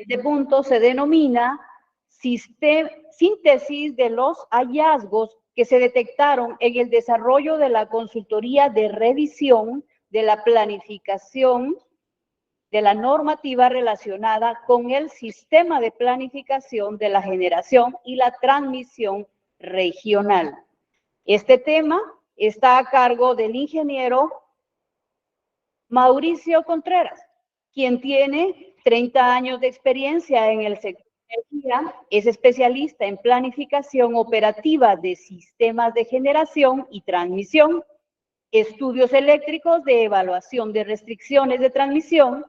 Este punto se denomina síntesis de los hallazgos que se detectaron en el desarrollo de la consultoría de revisión de la planificación de la normativa relacionada con el sistema de planificación de la generación y la transmisión regional. Este tema está a cargo del ingeniero Mauricio Contreras, quien tiene 30 años de experiencia en el sector de energía, es especialista en planificación operativa de sistemas de generación y transmisión, estudios eléctricos de evaluación de restricciones de transmisión,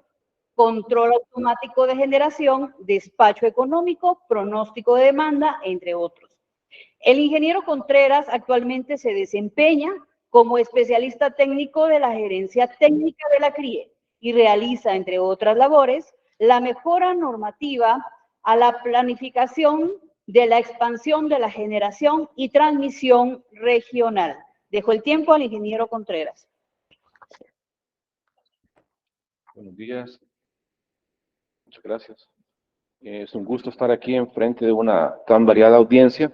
control automático de generación, despacho económico, pronóstico de demanda, entre otros. El ingeniero Contreras actualmente se desempeña como especialista técnico de la gerencia técnica de la CRIE y realiza, entre otras labores, la mejora normativa a la planificación de la expansión de la generación y transmisión regional. Dejo el tiempo al ingeniero Contreras. Buenos días. Muchas gracias. Es un gusto estar aquí enfrente de una tan variada audiencia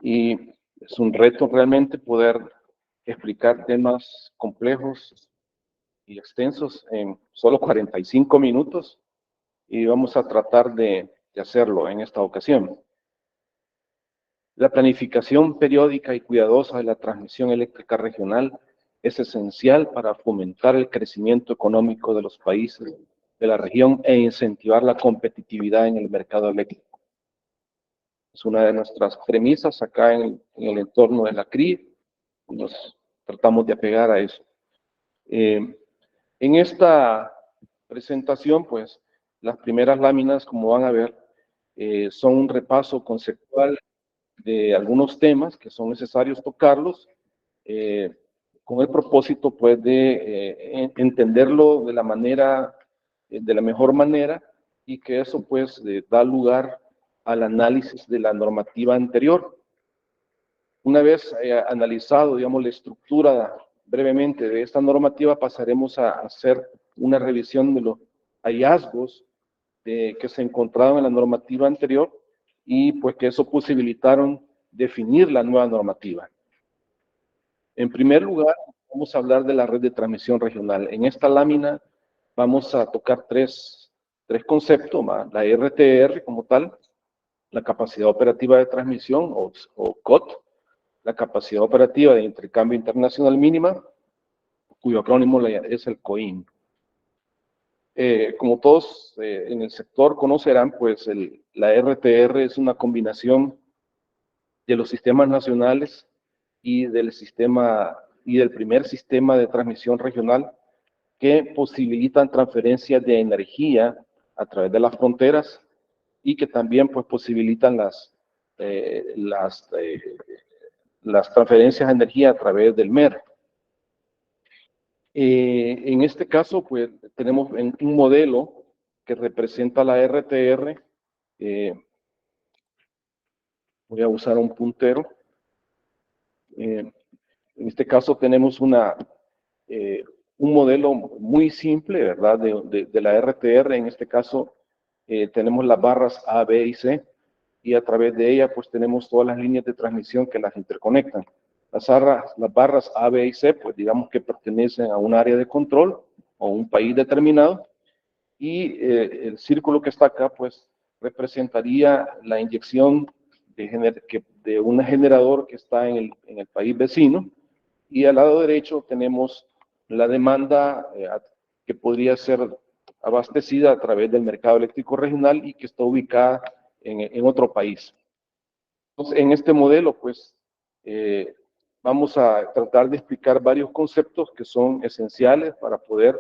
y es un reto realmente poder explicar temas complejos y extensos en solo 45 minutos y vamos a tratar de hacerlo en esta ocasión. La planificación periódica y cuidadosa de la transmisión eléctrica regional es esencial para fomentar el crecimiento económico de los países de la región e incentivar la competitividad en el mercado eléctrico. Es una de nuestras premisas acá en el entorno de la CRI, nos tratamos de apegar a eso. En esta presentación, pues, las primeras láminas, como van a ver, son un repaso conceptual de algunos temas que son necesarios tocarlos, con el propósito, pues, de entenderlo de la manera, de la mejor manera, y que eso, pues, da lugar al análisis de la normativa anterior. Una vez analizado, digamos, la estructura brevemente de esta normativa, pasaremos a hacer una revisión de los hallazgos que se encontraron en la normativa anterior y pues que eso posibilitaron definir la nueva normativa. En primer lugar, vamos a hablar de la red de transmisión regional. En esta lámina vamos a tocar tres conceptos, la RTR como tal, la capacidad operativa de transmisión o COT, la capacidad operativa de intercambio internacional mínima, cuyo acrónimo es el COIN. Como todos en el sector conocerán, pues la RTR es una combinación de los sistemas nacionales y del primer sistema de transmisión regional que posibilitan transferencias de energía a través de las fronteras y que también pues posibilitan las transferencias de energía a través del MER. En este caso, pues tenemos un modelo que representa la RTR. Voy a usar un puntero. En este caso tenemos un modelo muy simple, ¿verdad? De la RTR. En este caso tenemos las barras A, B y C, y a través de ella pues tenemos todas las líneas de transmisión que las interconectan. Las barras A, B y C, pues digamos que pertenecen a un área de control o un país determinado, y el círculo que está acá pues representaría la inyección de un generador que está en el país vecino, y al lado derecho tenemos la demanda que podría ser abastecida a través del mercado eléctrico regional y que está ubicada en otro país. Entonces, en este modelo, pues, vamos a tratar de explicar varios conceptos que son esenciales para poder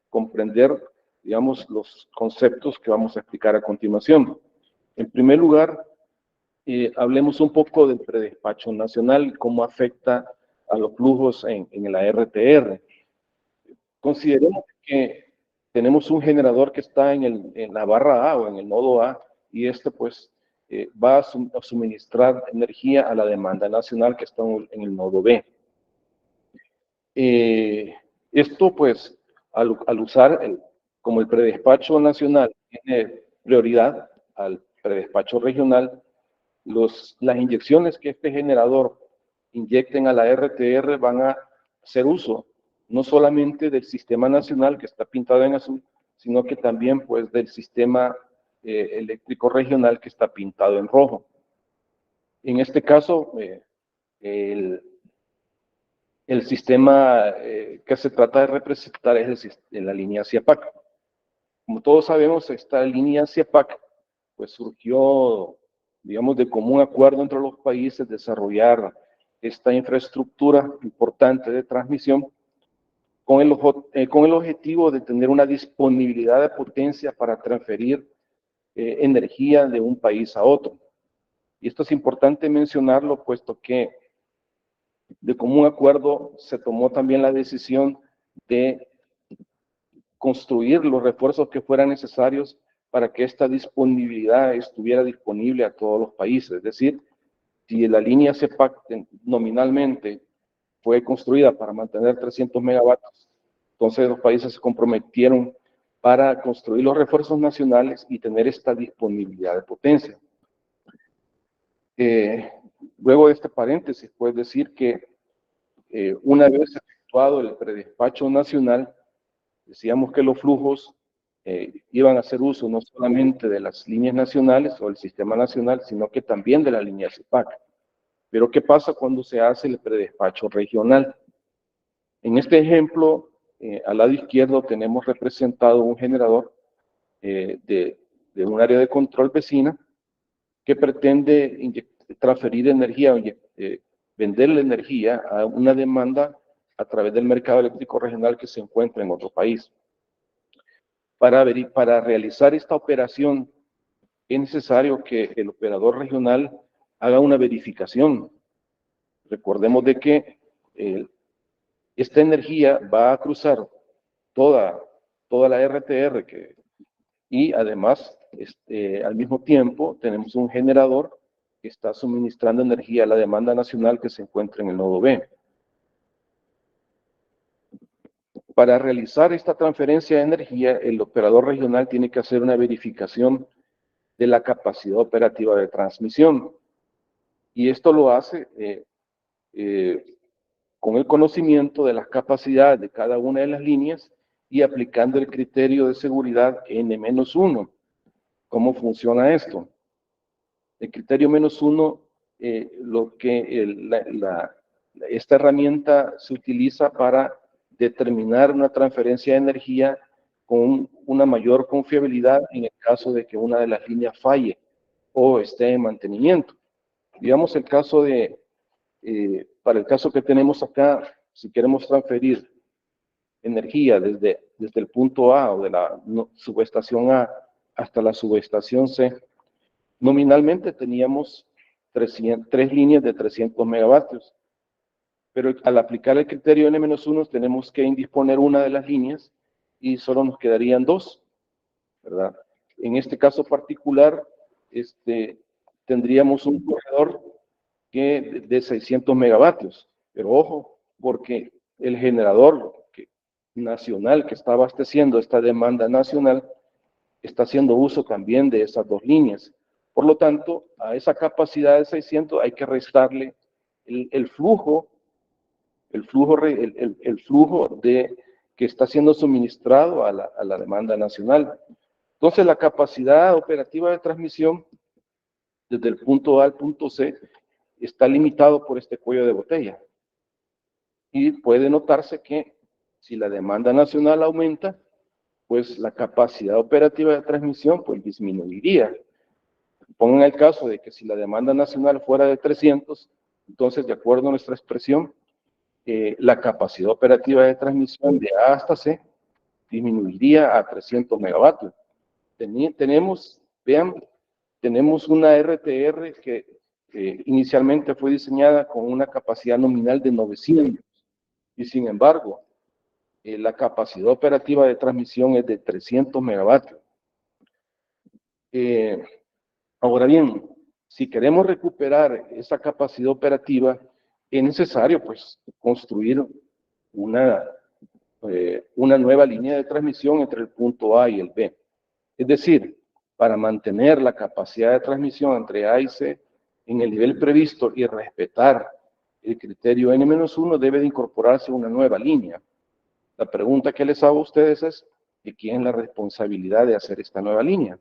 comprender, digamos, los conceptos que vamos a explicar a continuación. En primer lugar, hablemos un poco del predespacho nacional y cómo afecta a los flujos en la RTR. Consideremos que tenemos un generador que está en la barra A o en el nodo A, y este pues va a suministrar energía a la demanda nacional que está en el nodo B. Esto pues al usar como el predespacho nacional tiene prioridad al predespacho regional. Las inyecciones que este generador inyecten a la RTR van a hacer uso no solamente del sistema nacional que está pintado en azul, sino que también pues del sistema eléctrico regional que está pintado en rojo. En este caso, el sistema que se trata de representar es la línea CIEPAC. Como todos sabemos, esta línea CIEPAC pues surgió, digamos, de común acuerdo entre los países desarrollar esta infraestructura importante de transmisión con el objetivo de tener una disponibilidad de potencia para transferir energía de un país a otro. Y esto es importante mencionarlo, puesto que de común acuerdo se tomó también la decisión de construir los refuerzos que fueran necesarios para que esta disponibilidad estuviera disponible a todos los países. Es decir, si la línea CEPAC nominalmente fue construida para mantener 300 megavatios, entonces los países se comprometieron para construir los refuerzos nacionales y tener esta disponibilidad de potencia. Luego de este paréntesis, puedes decir que una vez efectuado el predespacho nacional, decíamos que los flujos iban a hacer uso no solamente de las líneas nacionales o el sistema nacional, sino que también de la línea CEPAC. Pero ¿qué pasa cuando se hace el predespacho regional? En este ejemplo, al lado izquierdo tenemos representado un generador de un área de control vecina que pretende transferir energía, venderle energía a una demanda a través del mercado eléctrico regional que se encuentra en otro país. Para realizar esta operación es necesario que el operador regional haga una verificación. Recordemos de que esta energía va a cruzar toda la RTR y además al mismo tiempo tenemos un generador que está suministrando energía a la demanda nacional que se encuentra en el nodo B. Para realizar esta transferencia de energía, el operador regional tiene que hacer una verificación de la capacidad operativa de transmisión. Y esto lo hace con el conocimiento de las capacidades de cada una de las líneas y aplicando el criterio de seguridad N-1. ¿Cómo funciona esto? El criterio -1, esta herramienta se utiliza para determinar una transferencia de energía con una mayor confiabilidad en el caso de que una de las líneas falle o esté en mantenimiento. Digamos el caso para el caso que tenemos acá, si queremos transferir energía desde el punto A o de la subestación A hasta la subestación C, nominalmente teníamos 3 líneas de 300 megavatios, pero al aplicar el criterio N-1 tenemos que indisponer una de las líneas y solo nos quedarían 2, ¿verdad? En este caso particular, tendríamos un corredor de 600 megavatios, pero ojo, porque el generador nacional que está abasteciendo esta demanda nacional está haciendo uso también de esas 2 líneas. Por lo tanto, a esa capacidad de 600 hay que restarle el flujo que está siendo suministrado a la demanda nacional. Entonces, la capacidad operativa de transmisión desde el punto A al punto C está limitado por este cuello de botella. Y puede notarse que si la demanda nacional aumenta, pues la capacidad operativa de transmisión pues disminuiría. Pongan el caso de que si la demanda nacional fuera de 300, entonces de acuerdo a nuestra expresión, la capacidad operativa de transmisión de A hasta C disminuiría a 300 megavatios. Tenemos una RTR que inicialmente fue diseñada con una capacidad nominal de 900 y sin embargo la capacidad operativa de transmisión es de 300 megavatios. Ahora bien, si queremos recuperar esa capacidad operativa, es necesario pues construir una nueva línea de transmisión entre el punto A y el B. Es decir, para mantener la capacidad de transmisión entre A y C en el nivel previsto y respetar el criterio N-1, debe de incorporarse una nueva línea. La pregunta que les hago a ustedes es, ¿de quién es la responsabilidad de hacer esta nueva línea?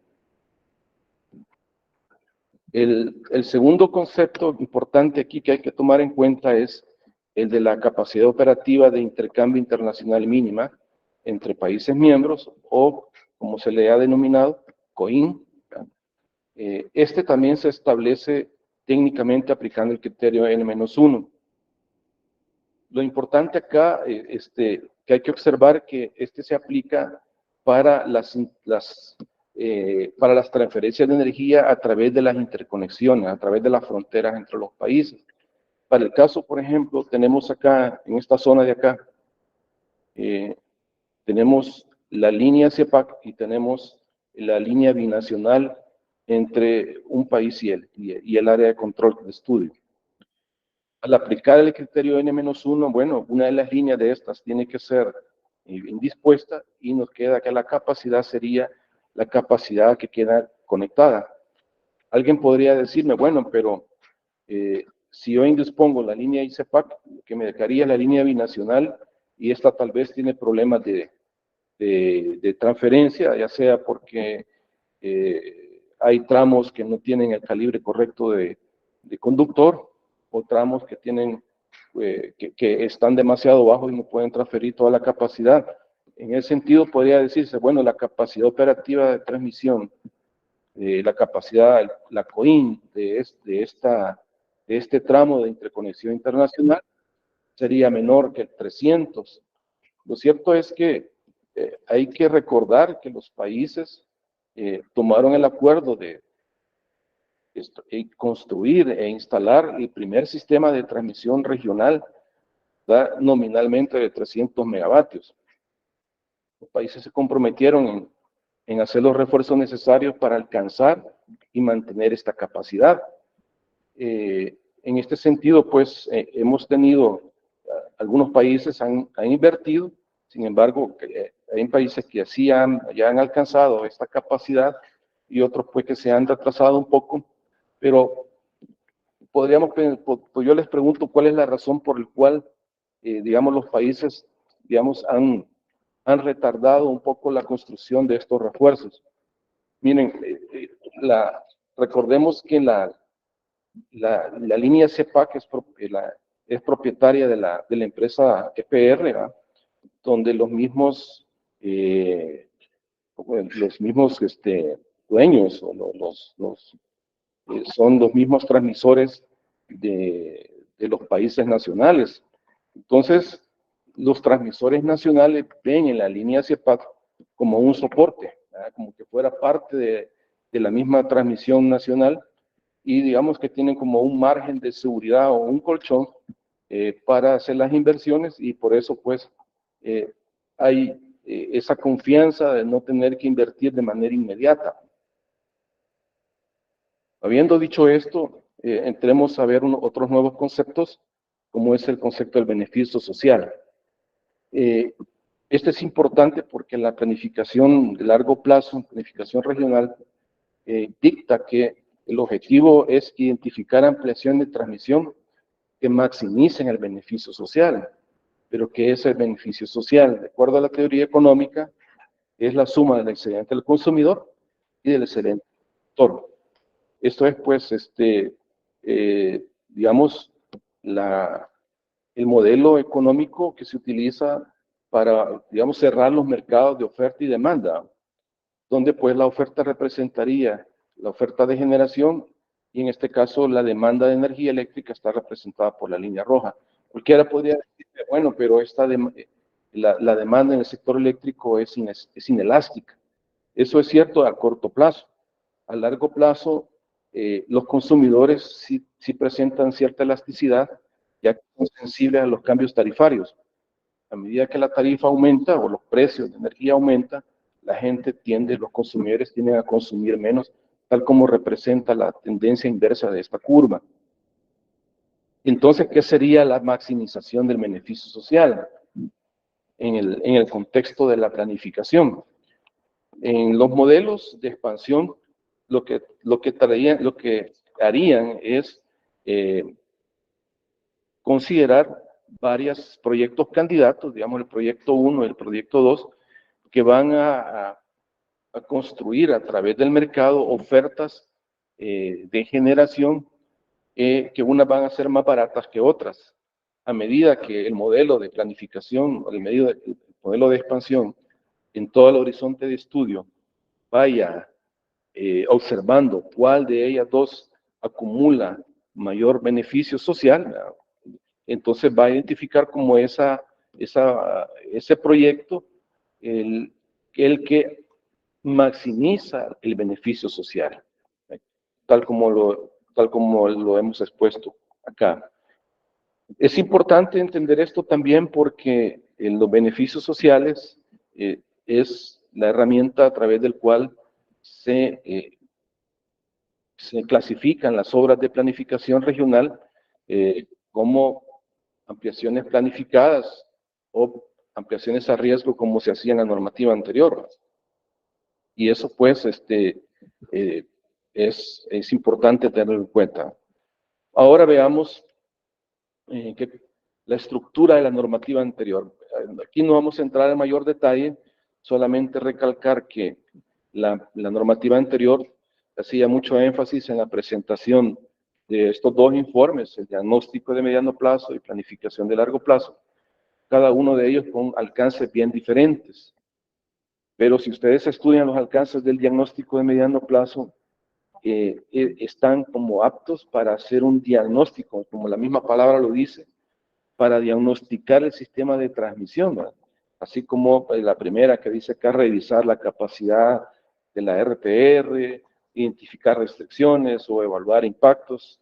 El segundo concepto importante aquí que hay que tomar en cuenta es el de la capacidad operativa de intercambio internacional mínima entre países miembros o, como se le ha denominado, COIN. Este también se establece técnicamente aplicando el criterio N-1. Lo importante acá que hay que observar que este se aplica para las transferencias de energía a través de las interconexiones, a través de las fronteras entre los países. Para el caso, por ejemplo, tenemos acá, en esta zona de acá, tenemos la línea CEPAC y tenemos la línea binacional entre un país y el área de control de estudio. Al aplicar el criterio N-1, bueno, una de las líneas de estas tiene que ser indispuesta y nos queda que la capacidad sería la capacidad que queda conectada. Alguien podría decirme, bueno, pero si yo indispongo la línea ICEPAC, que me dejaría la línea binacional y esta tal vez tiene problemas de transferencia, ya sea porque hay tramos que no tienen el calibre correcto de conductor, o tramos que tienen que están demasiado bajos y no pueden transferir toda la capacidad. En ese sentido podría decirse, bueno, la capacidad operativa de transmisión, la capacidad, la COIN de este tramo de interconexión internacional sería menor que el 300. Lo cierto es que hay que recordar que los países tomaron el acuerdo de construir e instalar el primer sistema de transmisión regional, nominalmente de 300 megavatios. Los países se comprometieron en hacer los refuerzos necesarios para alcanzar y mantener esta capacidad. En este sentido, pues, hemos tenido, algunos países han invertido, sin embargo, hay países que sí ya han alcanzado esta capacidad y otros pues que se han retrasado un poco, pero pues yo les pregunto cuál es la razón por la cual, digamos, los países, digamos, han retardado un poco la construcción de estos refuerzos. Miren, recordemos que la línea CEPAC es propietaria de la empresa EPR, ¿verdad? Donde los mismos dueños o son los mismos transmisores de los países nacionales. Entonces, los transmisores nacionales ven en la línea CEPAC como un soporte, ¿verdad? Como que fuera parte de la misma transmisión nacional, y digamos que tienen como un margen de seguridad o un colchón para hacer las inversiones, y por eso pues hay esa confianza de no tener que invertir de manera inmediata. Habiendo dicho esto, entremos a ver otros nuevos conceptos, como es el concepto del beneficio social. Este es importante porque la planificación de largo plazo, planificación regional, dicta que el objetivo es identificar ampliación de transmisión que maximicen el beneficio social. Pero ¿qué es el beneficio social? De acuerdo a la teoría económica, es la suma del excedente del consumidor y del excedente del productor. Esto es, pues, digamos, el modelo económico que se utiliza para, digamos, cerrar los mercados de oferta y demanda, donde pues la oferta representaría la oferta de generación y en este caso la demanda de energía eléctrica está representada por la línea roja. Cualquiera podría decir, bueno, pero la demanda en el sector eléctrico es inelástica. Eso es cierto a corto plazo. A largo plazo, los consumidores sí presentan cierta elasticidad, ya que son sensibles a los cambios tarifarios. A medida que la tarifa aumenta o los precios de energía aumentan, los consumidores tienden a consumir menos, tal como representa la tendencia inversa de esta curva. Entonces, ¿qué sería la maximización del beneficio social en el contexto de la planificación? En los modelos de expansión lo que harían es considerar varios proyectos candidatos, digamos el proyecto 1 y el proyecto 2, que van a construir a través del mercado ofertas de generación que unas van a ser más baratas que otras. A medida que el modelo de planificación, el modelo de expansión en todo el horizonte de estudio vaya observando cuál de ellas dos acumula mayor beneficio social, entonces va a identificar como ese proyecto el que maximiza el beneficio social, tal como lo hemos expuesto acá. Es importante entender esto también porque los beneficios sociales es la herramienta a través del cual se clasifican las obras de planificación regional como ampliaciones planificadas o ampliaciones a riesgo como se hacía en la normativa anterior. Y eso pues es importante tenerlo en cuenta. Ahora veamos la estructura de la normativa anterior. Aquí no vamos a entrar en mayor detalle, solamente recalcar que la normativa anterior hacía mucho énfasis en la presentación de estos dos informes, el diagnóstico de mediano plazo y planificación de largo plazo, cada uno de ellos con alcances bien diferentes. Pero si ustedes estudian los alcances del diagnóstico de mediano plazo, están como aptos para hacer un diagnóstico, como la misma palabra lo dice, para diagnosticar el sistema de transmisión, ¿verdad? Así como la primera que dice acá, revisar la capacidad de la RPR, identificar restricciones o evaluar impactos.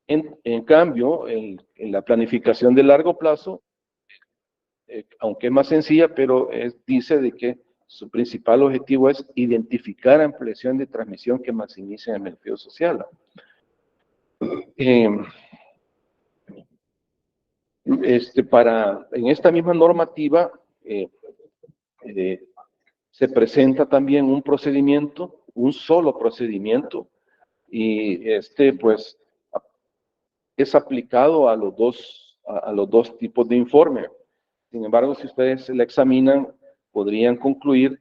En cambio, en la planificación de largo plazo, aunque es más sencilla, pero dice de que su principal objetivo es identificar ampliación de transmisión que maximice el beneficio social. En esta misma normativa se presenta también un procedimiento, un solo procedimiento, y pues es aplicado a los dos tipos de informe. Sin embargo, si ustedes la examinan, podrían concluir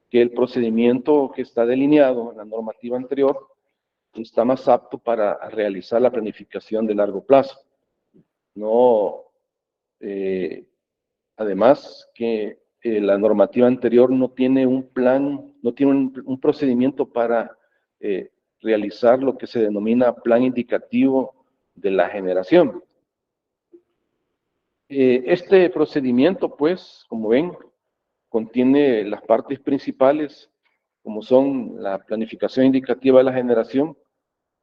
que el procedimiento que está delineado en la normativa anterior está más apto para realizar la planificación de largo plazo. No, además que la normativa anterior no tiene un plan, no tiene un procedimiento para realizar lo que se denomina plan indicativo de la generación. Este procedimiento, pues, como ven, contiene las partes principales, como son la planificación indicativa de la generación,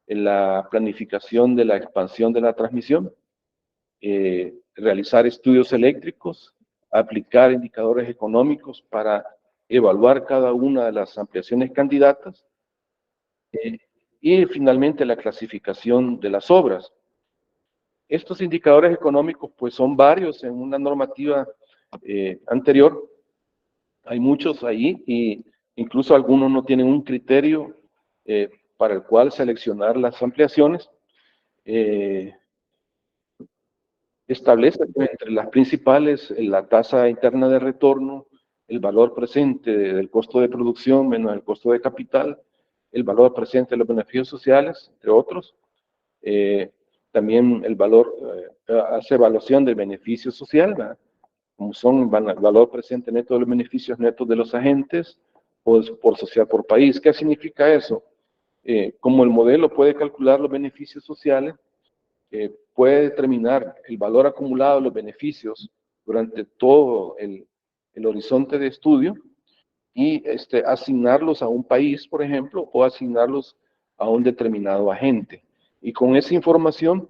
la planificación de la expansión de la transmisión, realizar estudios eléctricos, aplicar indicadores económicos para evaluar cada una de las ampliaciones candidatas, y finalmente la clasificación de las obras. Estos indicadores económicos pues son varios en una normativa anterior, hay muchos ahí, y incluso algunos no tienen un criterio para el cual seleccionar las ampliaciones. Establece entre las principales la tasa interna de retorno, el valor presente del costo de producción menos el costo de capital, el valor presente de los beneficios sociales, entre otros. También el valor, hace evaluación del beneficio social, ¿verdad? Como son el valor presente neto de los beneficios netos de los agentes, o por social por país. ¿Qué significa eso? Como el modelo puede calcular los beneficios sociales, puede determinar el valor acumulado de los beneficios durante todo el horizonte de estudio y asignarlos a un país, por ejemplo, o asignarlos a un determinado agente. Y con esa información,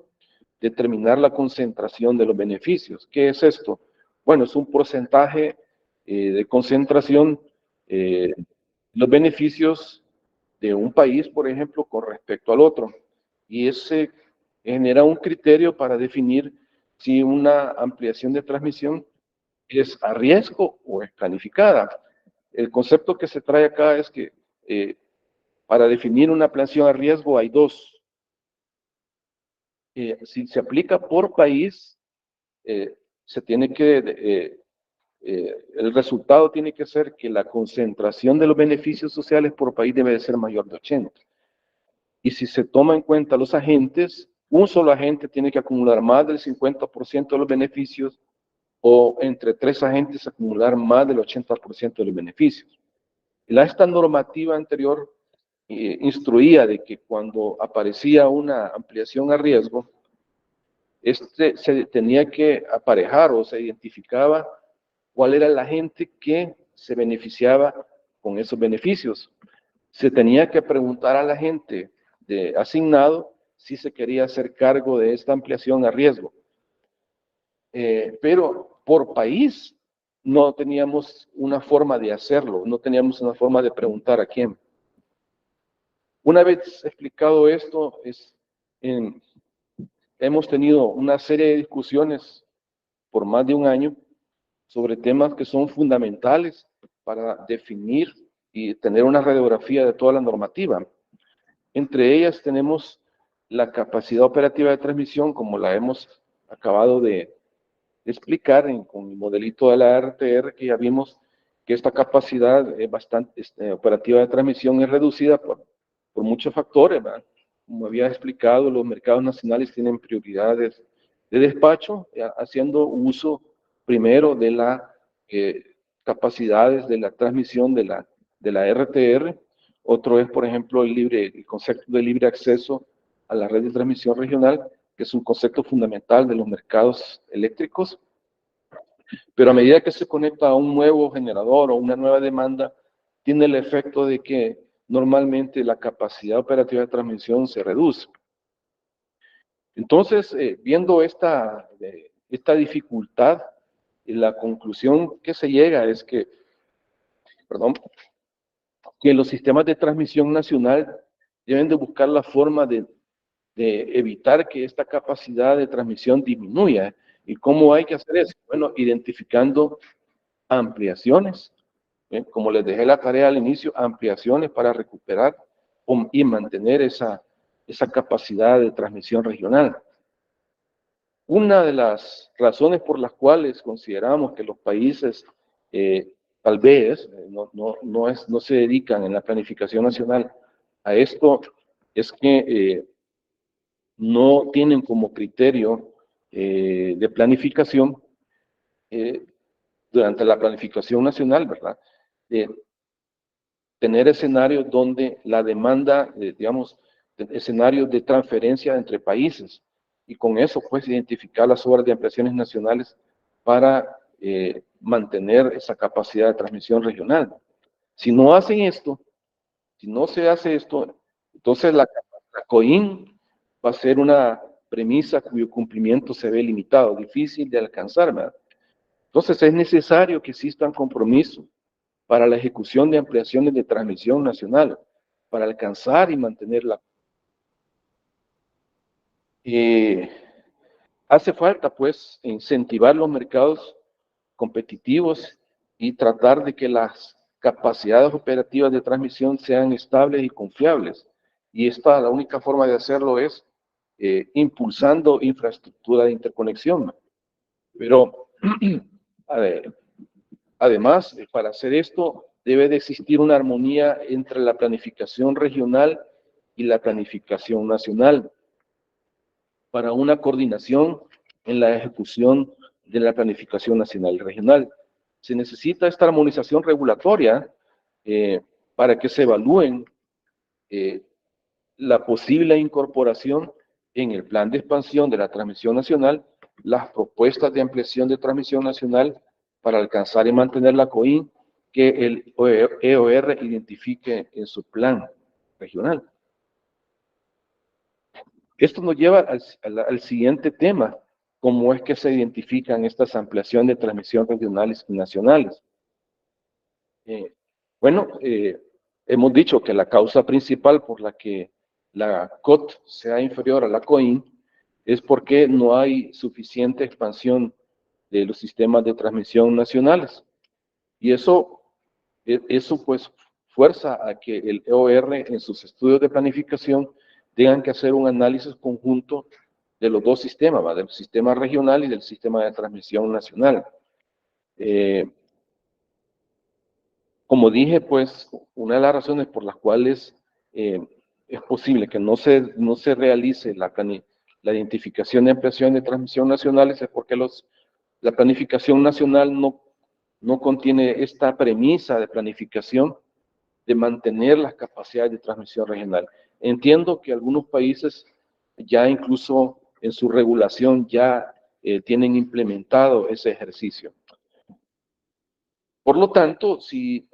determinar la concentración de los beneficios. ¿Qué es esto? Bueno, es un porcentaje de concentración los beneficios de un país, por ejemplo, con respecto al otro. Y ese genera un criterio para definir si una ampliación de transmisión es a riesgo o es planificada. El concepto que se trae acá es que para definir una ampliación a riesgo hay dos. Si se aplica por país, se tiene que, el resultado tiene que ser que la concentración de los beneficios sociales por país debe de ser mayor de 80. Y si se toma en cuenta los agentes, un solo agente tiene que acumular más del 50% de los beneficios, o entre 3 agentes acumular más del 80% de los beneficios. Esta normativa anterior instruía de que cuando aparecía una ampliación a riesgo, se tenía que aparejar o se identificaba cuál era el agente que se beneficiaba con esos beneficios. Se tenía que preguntar al agente asignado si se quería hacer cargo de esta ampliación a riesgo. Pero por país no teníamos una forma de hacerlo, no teníamos una forma de preguntar a quién. Una vez explicado esto, hemos tenido una serie de discusiones por más de un año sobre temas que son fundamentales para definir y tener una radiografía de toda la normativa. Entre ellas tenemos la capacidad operativa de transmisión, como la hemos acabado de explicar con el modelito de la RTR, que ya vimos que esta capacidad operativa de transmisión es reducida por muchos factores, ¿verdad? Como había explicado, los mercados nacionales tienen prioridades de despacho, haciendo uso primero de las capacidades de la transmisión de la RTR. Otro es, por ejemplo, el concepto de libre acceso a la red de transmisión regional, que es un concepto fundamental de los mercados eléctricos. Pero a medida que se conecta a un nuevo generador o una nueva demanda, tiene el efecto de que normalmente la capacidad operativa de transmisión se reduce. Entonces, viendo esta dificultad, la conclusión que se llega es que los sistemas de transmisión nacional deben de buscar la forma de evitar que esta capacidad de transmisión disminuya. ¿Y cómo hay que hacer eso? Bueno, identificando ampliaciones, como les dejé la tarea al inicio, ampliaciones para recuperar y mantener esa capacidad de transmisión regional. Una de las razones por las cuales consideramos que los países tal vez no se dedican en la planificación nacional a esto es que no tienen como criterio de planificación durante la planificación nacional, ¿verdad? Tener escenarios donde la demanda, digamos, escenarios de transferencia entre países, y con eso pues identificar las obras de ampliaciones nacionales para mantener esa capacidad de transmisión regional. Si no hacen esto, si no se hace esto, entonces la COIN va a ser una premisa cuyo cumplimiento se ve limitado, difícil de alcanzar, ¿verdad? Entonces es necesario que existan compromisos para la ejecución de ampliaciones de transmisión nacional, para alcanzar y mantenerla. Hace falta, pues, incentivar los mercados competitivos y tratar de que las capacidades operativas de transmisión sean estables y confiables. Y la única forma de hacerlo es impulsando infraestructura de interconexión. Pero, además, para hacer esto, debe de existir una armonía entre la planificación regional y la planificación nacional para una coordinación en la ejecución de la planificación nacional y regional. Se necesita esta armonización regulatoria para que se evalúen la posible incorporación en el plan de expansión de la transmisión nacional, las propuestas de ampliación de transmisión nacional para alcanzar y mantener la COIN que el EOR identifique en su plan regional. Esto nos lleva al siguiente tema, cómo es que se identifican estas ampliaciones de transmisión regionales y nacionales. Hemos dicho que la causa principal por la que la COT sea inferior a la COIN es porque no hay suficiente expansión de los sistemas de transmisión nacionales. Y eso pues fuerza a que el EOR en sus estudios de planificación tengan que hacer un análisis conjunto de los dos sistemas, ¿va? Del sistema regional y del sistema de transmisión nacional. Como dije, pues, una de las razones por las cuales es posible que no se realice la identificación de ampliación de transmisión nacionales es porque la planificación nacional no contiene esta premisa de planificación de mantener las capacidades de transmisión regional. Entiendo que algunos países ya incluso en su regulación ya tienen implementado ese ejercicio. Por lo tanto, si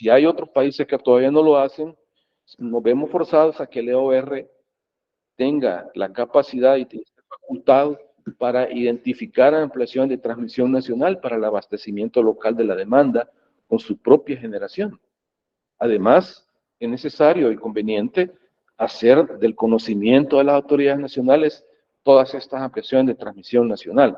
hay otros países que todavía no lo hacen, nos vemos forzados a que el EOR tenga la capacidad y tenga facultad para identificar ampliación de transmisión nacional para el abastecimiento local de la demanda con su propia generación. Además, es necesario y conveniente hacer del conocimiento de las autoridades nacionales todas estas ampliaciones de transmisión nacional.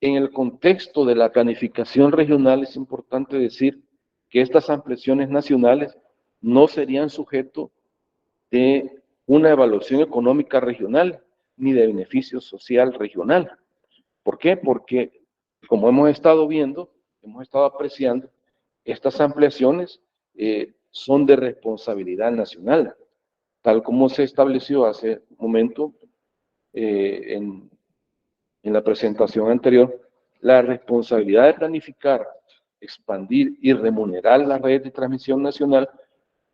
En el contexto de la planificación regional es importante decir que estas ampliaciones nacionales no serían sujeto de una evaluación económica regional ni de beneficio social regional. ¿Por qué? Porque, como hemos estado viendo, hemos estado apreciando, estas ampliaciones son de responsabilidad nacional, tal como se estableció hace un momento en la presentación anterior. La responsabilidad de planificar, expandir y remunerar la red de transmisión nacional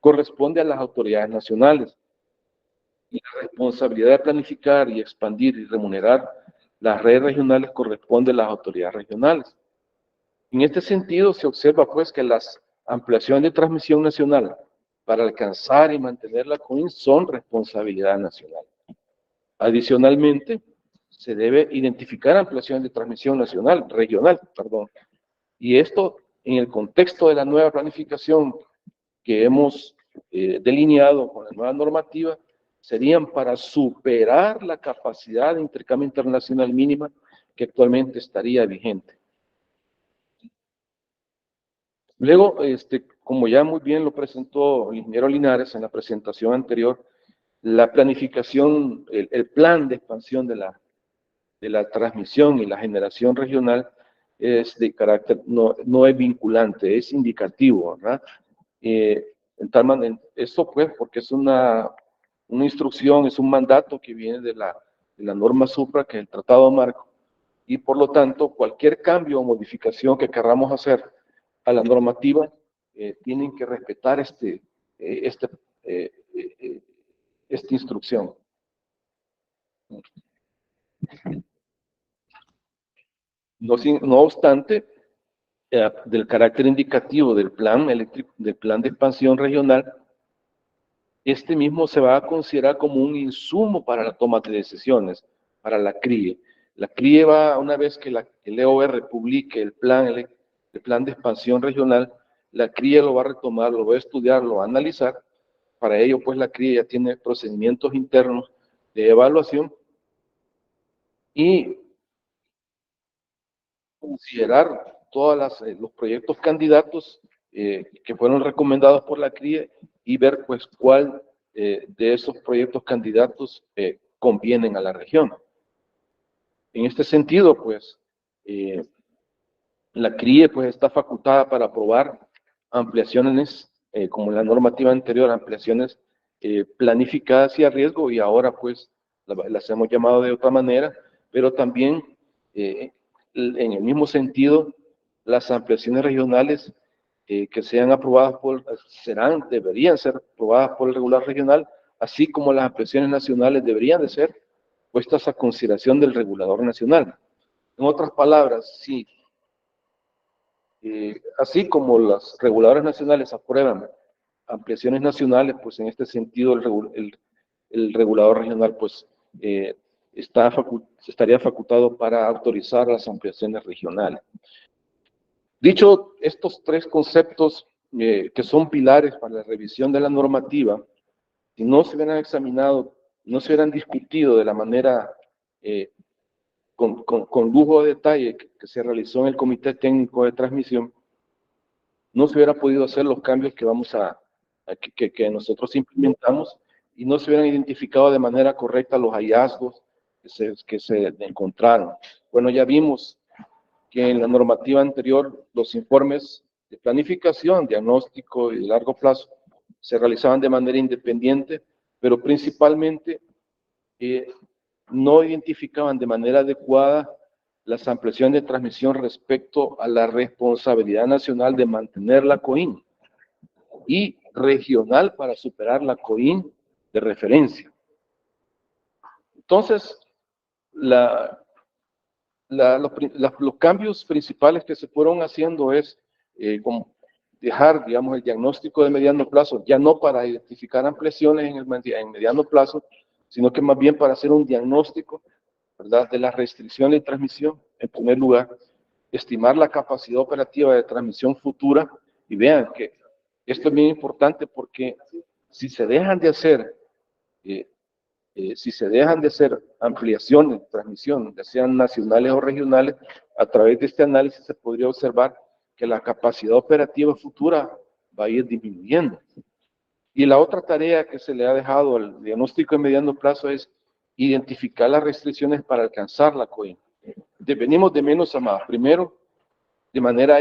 corresponde a las autoridades nacionales. Y la responsabilidad de planificar y expandir y remunerar las redes regionales corresponde a las autoridades regionales. En este sentido, se observa pues que las ampliaciones de transmisión nacional para alcanzar y mantener la COIN son responsabilidad nacional. Adicionalmente, se debe identificar ampliaciones de transmisión regional, y esto en el contexto de la nueva planificación que hemos delineado con la nueva normativa, serían para superar la capacidad de intercambio internacional mínima que actualmente estaría vigente. Luego, como ya muy bien lo presentó el ingeniero Linares en la presentación anterior, la planificación, el plan de expansión de la transmisión y la generación regional es de carácter, no es vinculante, es indicativo, ¿verdad? Esto pues porque es una instrucción, es un mandato que viene de la norma supra, que es el Tratado Marco, y por lo tanto cualquier cambio o modificación que queramos hacer a la normativa tienen que respetar esta instrucción. No obstante, del carácter indicativo del plan de expansión regional, este mismo se va a considerar como un insumo para la toma de decisiones, para la CRIE. La CRIE va, una vez que el EOR publique el plan de expansión regional, la CRIE lo va a retomar, lo va a estudiar, lo va a analizar. Para ello, pues la CRIE ya tiene procedimientos internos de evaluación y considerar todos los proyectos candidatos que fueron recomendados por la CRIE y ver pues cuál de esos proyectos candidatos convienen a la región. En este sentido, pues, la CRIE pues está facultada para aprobar ampliaciones, como en la normativa anterior, ampliaciones planificadas y a riesgo, y ahora pues las hemos llamado de otra manera, pero también en el mismo sentido, las ampliaciones regionales que sean aprobadas deberían ser aprobadas por el regulador regional, así como las ampliaciones nacionales deberían de ser puestas a consideración del regulador nacional. En otras palabras, sí, así como los reguladores nacionales aprueban ampliaciones nacionales, pues en este sentido el regulador regional pues estaría facultado para autorizar las ampliaciones regionales. Dicho estos tres conceptos que son pilares para la revisión de la normativa, si no se hubieran examinado, no se hubieran discutido de la manera con lujo de detalle que se realizó en el Comité Técnico de Transmisión, no se hubiera podido hacer los cambios que que nosotros implementamos y no se hubieran identificado de manera correcta los hallazgos que se encontraron. Bueno, ya vimos que en la normativa anterior los informes de planificación, diagnóstico y de largo plazo se realizaban de manera independiente, pero principalmente no identificaban de manera adecuada las ampliaciones de transmisión respecto a la responsabilidad nacional de mantener la COIN y regional para superar la COIN de referencia. Entonces, los cambios principales que se fueron haciendo es como dejar, digamos, el diagnóstico de mediano plazo, ya no para identificar ampliaciones en mediano plazo, sino que más bien para hacer un diagnóstico, ¿verdad?, de las restricciones de transmisión, en primer lugar, estimar la capacidad operativa de transmisión futura, y vean que esto es bien importante porque si se dejan de hacer ampliaciones de transmisión, ya sean nacionales o regionales, a través de este análisis se podría observar que la capacidad operativa futura va a ir disminuyendo. Y la otra tarea que se le ha dejado al diagnóstico de mediano plazo es identificar las restricciones para alcanzar la COIN. Venimos de menos a más. Primero, de manera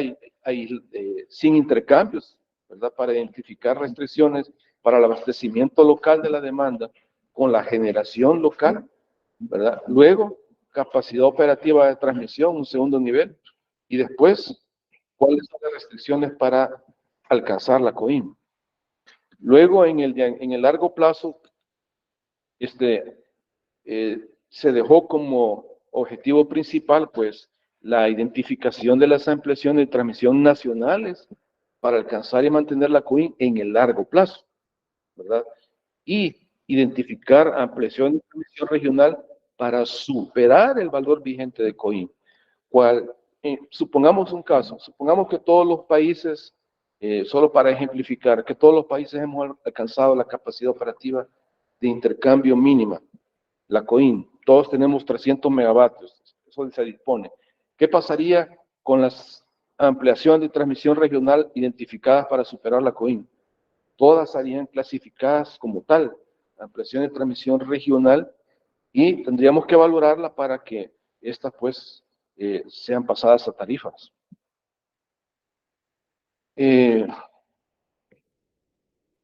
sin intercambios, ¿verdad?, para identificar restricciones para el abastecimiento local de la demanda con la generación local, ¿verdad? Luego, capacidad operativa de transmisión, un segundo nivel, y después, cuáles son las restricciones para alcanzar la COIN. Luego, en el largo plazo, se dejó como objetivo principal, pues, la identificación de las ampliaciones de transmisión nacionales para alcanzar y mantener la COIN en el largo plazo, ¿verdad? Y identificar ampliación de transmisión regional para superar el valor vigente de COIN. Supongamos un caso, supongamos que todos los países, solo para ejemplificar, que todos los países hemos alcanzado la capacidad operativa de intercambio mínima, la COIN, todos tenemos 300 megavatios, eso se dispone. ¿Qué pasaría con las ampliaciones de transmisión regional identificadas para superar la COIN? Todas serían clasificadas como tal, ampliación de transmisión regional, y tendríamos que valorarla para que estas pues sean pasadas a tarifas.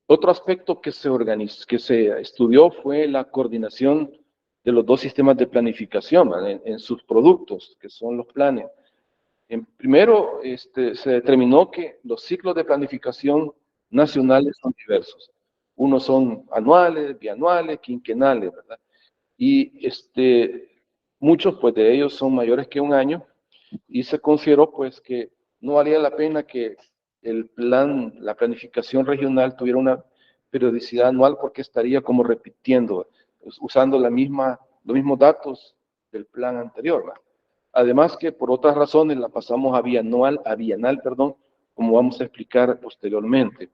Otro aspecto que se estudió fue la coordinación de los dos sistemas de planificación en sus productos, que son los planes. Primero, se determinó que los ciclos de planificación nacionales son diversos. Unos son anuales, bianuales, quinquenales, ¿verdad? Y muchos pues, de ellos son mayores que un año, y se consideró pues que no valía la pena que la planificación regional tuviera una periodicidad anual porque estaría como repitiendo, pues, usando los mismos datos del plan anterior, ¿verdad? Además que por otras razones la pasamos a bienal, como vamos a explicar posteriormente.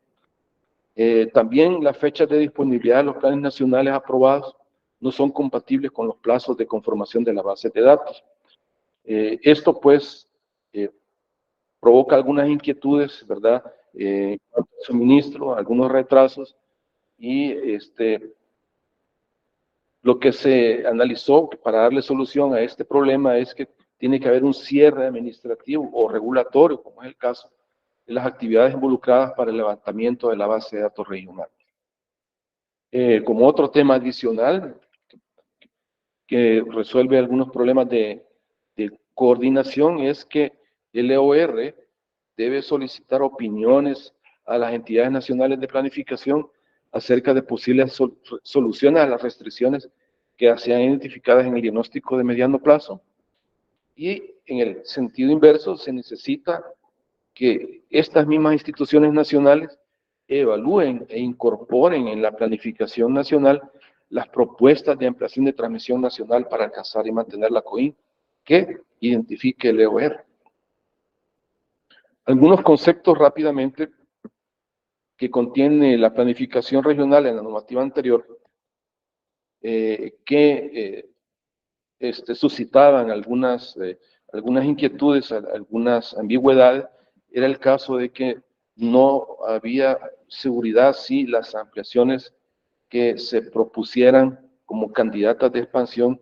También las fechas de disponibilidad de los planes nacionales aprobados no son compatibles con los plazos de conformación de la base de datos. Esto pues provoca algunas inquietudes, ¿verdad? En cuanto al suministro, algunos retrasos, y lo que se analizó para darle solución a este problema es que tiene que haber un cierre administrativo o regulatorio, como es el caso de las actividades involucradas para el levantamiento de la base de datos regional. Como otro tema adicional que resuelve algunos problemas de coordinación es que el EOR debe solicitar opiniones a las entidades nacionales de planificación acerca de posibles soluciones a las restricciones que sean identificadas en el diagnóstico de mediano plazo. Y en el sentido inverso, se necesita que estas mismas instituciones nacionales evalúen e incorporen en la planificación nacional las propuestas de ampliación de transmisión nacional para alcanzar y mantener la COIN que identifique el EOR. Algunos conceptos rápidamente que contiene la planificación regional en la normativa anterior, suscitaban algunas inquietudes, algunas ambigüedades. Era el caso de que no había seguridad si las ampliaciones que se propusieran como candidatas de expansión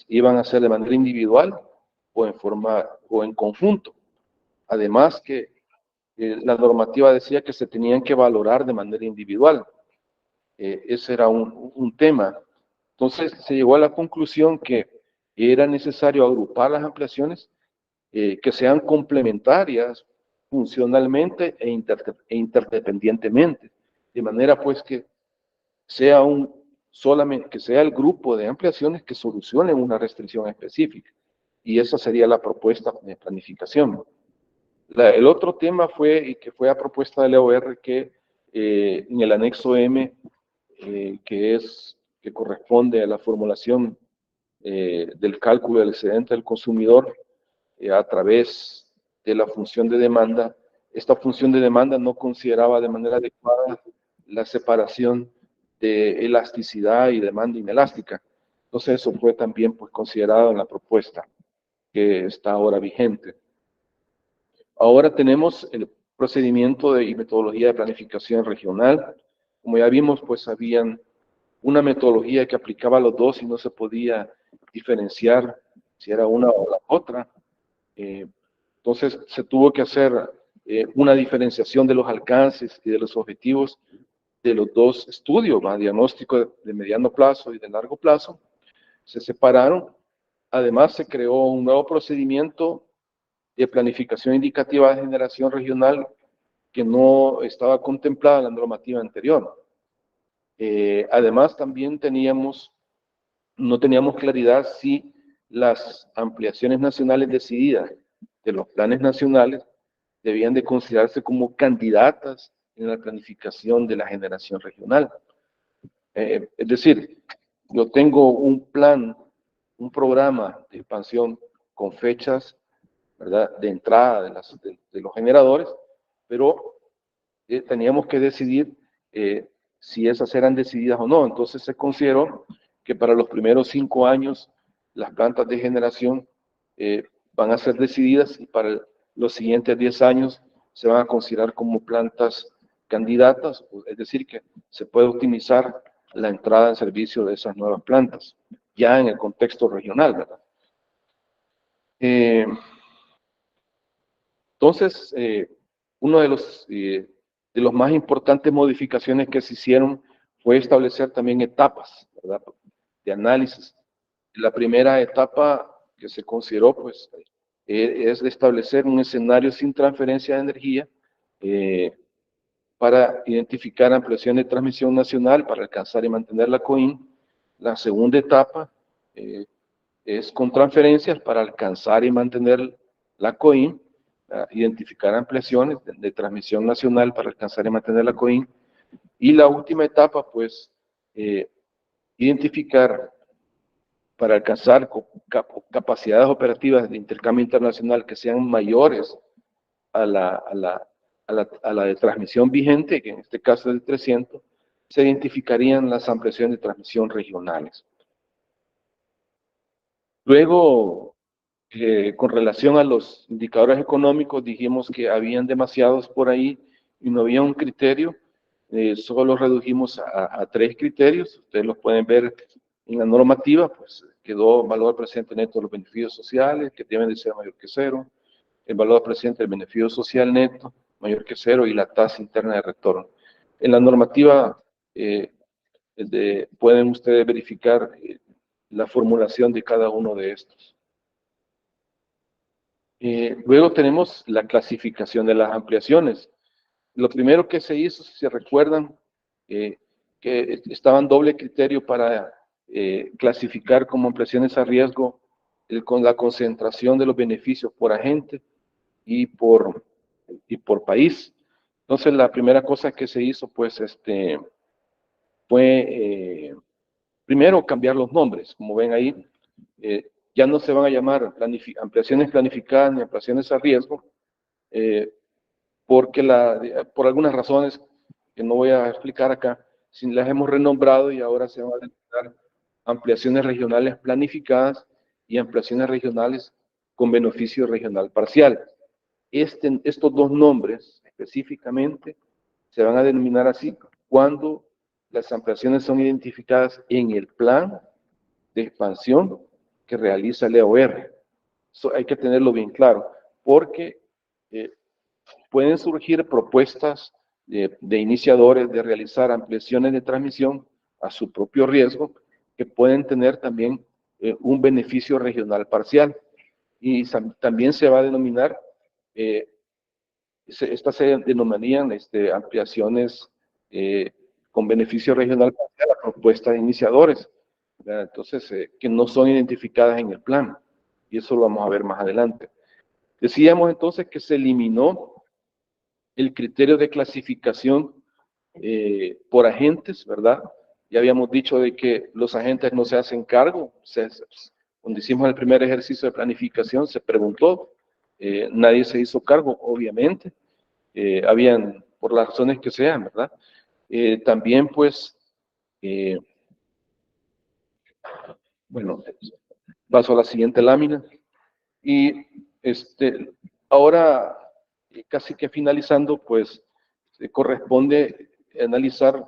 iban a ser de manera individual o en conjunto. Además que la normativa decía que se tenían que valorar de manera individual. Ese era un tema. Entonces se llegó a la conclusión que era necesario agrupar las ampliaciones que sean complementarias funcionalmente e interdependientemente, de manera pues que sea que sea el grupo de ampliaciones que solucionen una restricción específica. Y esa sería la propuesta de planificación. El otro tema fue, y que fue a propuesta de la OR, que en el anexo M, que corresponde a la formulación del cálculo del excedente del consumidor a través de la función de demanda, esta función de demanda no consideraba de manera adecuada la separación de elasticidad y demanda inelástica. Entonces eso fue también pues, considerado en la propuesta que está ahora vigente. Ahora tenemos el procedimiento y metodología de planificación regional. Como ya vimos, pues habían una metodología que aplicaba a los dos y no se podía diferenciar si era una o la otra. Entonces se tuvo que hacer una diferenciación de los alcances y de los objetivos de los dos estudios, diagnóstico de mediano plazo y de largo plazo. Se separaron. Además se creó un nuevo procedimiento de planificación indicativa de generación regional que no estaba contemplada en la normativa anterior. Además también no teníamos claridad si las ampliaciones nacionales decididas de los planes nacionales debían de considerarse como candidatas en la planificación de la generación regional. Es decir, yo tengo un plan, un programa de expansión con fechas, ¿verdad?, de entrada de los generadores, pero teníamos que decidir si esas eran decididas o no. Entonces se consideró que para los primeros 5 años las plantas de generación van a ser decididas y para los siguientes 10 años se van a considerar como plantas candidatas, es decir, que se puede optimizar la entrada en servicio de esas nuevas plantas, ya en el contexto regional, ¿verdad? Entonces, uno de los más importantes modificaciones que se hicieron fue establecer también etapas, ¿verdad?, de análisis. La primera etapa que se consideró, pues, es de establecer un escenario sin transferencia de energía para identificar ampliaciones de transmisión nacional para alcanzar y mantener la COIN. La segunda etapa es con transferencias para alcanzar y mantener la COIN, identificar ampliaciones de transmisión nacional para alcanzar y mantener la COIN. Y la última etapa, pues, identificar para alcanzar capacidades operativas de intercambio internacional que sean mayores a la de transmisión vigente, que en este caso es de 300, se identificarían las ampliaciones de transmisión regionales. Luego, con relación a los indicadores económicos, dijimos que habían demasiados por ahí y no había un criterio. Solo redujimos a 3 criterios. Ustedes los pueden ver en la normativa, pues quedó valor presente neto de los beneficios sociales, que deben de ser mayor que 0, el valor presente del beneficio social neto, mayor que 0, y la tasa interna de retorno. En la normativa pueden ustedes verificar la formulación de cada uno de estos. Luego tenemos la clasificación de las ampliaciones. Lo primero que se hizo, si se recuerdan, que estaban doble criterio para clasificar como ampliaciones a riesgo con la concentración de los beneficios por agente y por país. Entonces, la primera cosa que se hizo, pues, fue primero cambiar los nombres. Como ven ahí, ya no se van a llamar ampliaciones planificadas ni ampliaciones a riesgo, porque por algunas razones que no voy a explicar acá, las hemos renombrado y ahora se van a denominar ampliaciones regionales planificadas y ampliaciones regionales con beneficio regional parcial. Estos dos nombres específicamente se van a denominar así cuando las ampliaciones son identificadas en el plan de expansión que realiza el EOR. Eso hay que tenerlo bien claro, porque pueden surgir propuestas de iniciadores de realizar ampliaciones de transmisión a su propio riesgo, que pueden tener también un beneficio regional parcial. Y también se va a denominar, estas se denominarían ampliaciones con beneficio regional parcial a propuesta de iniciadores, ¿verdad? Entonces, que no son identificadas en el plan, y eso lo vamos a ver más adelante. Decíamos entonces que se eliminó el criterio de clasificación por agentes, ¿verdad? Ya habíamos dicho de que los agentes no se hacen cargo. Cuando hicimos el primer ejercicio de planificación se preguntó, nadie se hizo cargo, obviamente, habían, por las razones que sean, ¿verdad? También, pues, bueno, paso a la siguiente lámina. Y ahora, casi que finalizando, pues, corresponde analizar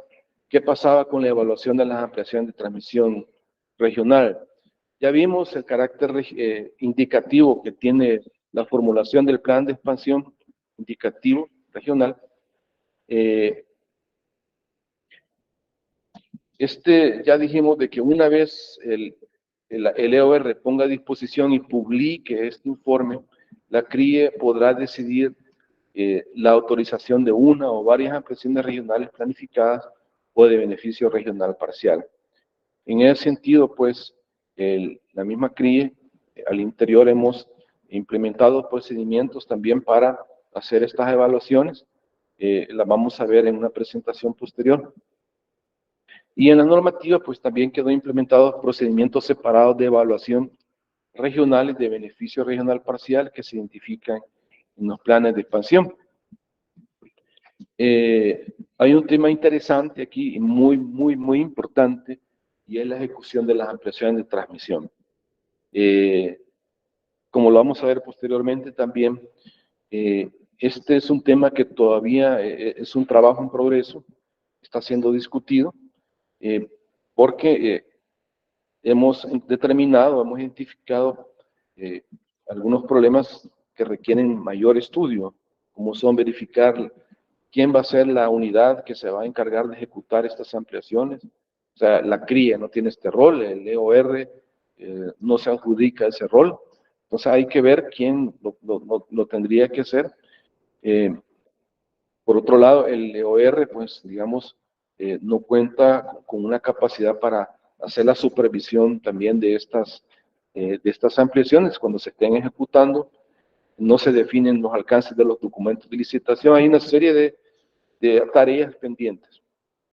qué pasaba con la evaluación de las ampliaciones de transmisión regional. Ya vimos el carácter indicativo que tiene la formulación del plan de expansión indicativo regional. Ya dijimos de que una vez el EOR ponga a disposición y publique este informe, la CRIE podrá decidir la autorización de una o varias ampliaciones regionales planificadas o de beneficio regional parcial. En ese sentido, pues, la misma CRIE, al interior hemos implementado procedimientos también para hacer estas evaluaciones. Las vamos a ver en una presentación posterior. Y en la normativa, pues, también quedó implementados procedimientos separados de evaluación regionales de beneficio regional parcial que se identifican en los planes de expansión. Hay un tema interesante aquí, muy, muy, muy importante, y es la ejecución de las ampliaciones de transmisión. Como lo vamos a ver posteriormente también, este es un tema que todavía es un trabajo en progreso, está siendo discutido, porque hemos determinado, hemos identificado algunos problemas que requieren mayor estudio, como son verificar quién va a ser la unidad que se va a encargar de ejecutar estas ampliaciones. O sea, la CRIE no tiene este rol, el EOR no se adjudica ese rol. Entonces hay que ver quién lo tendría que hacer. Por otro lado, el EOR, pues, digamos, no cuenta con una capacidad para hacer la supervisión también de estas ampliaciones. Cuando se estén ejecutando, no se definen los alcances de los documentos de licitación. Hay una serie de tareas pendientes.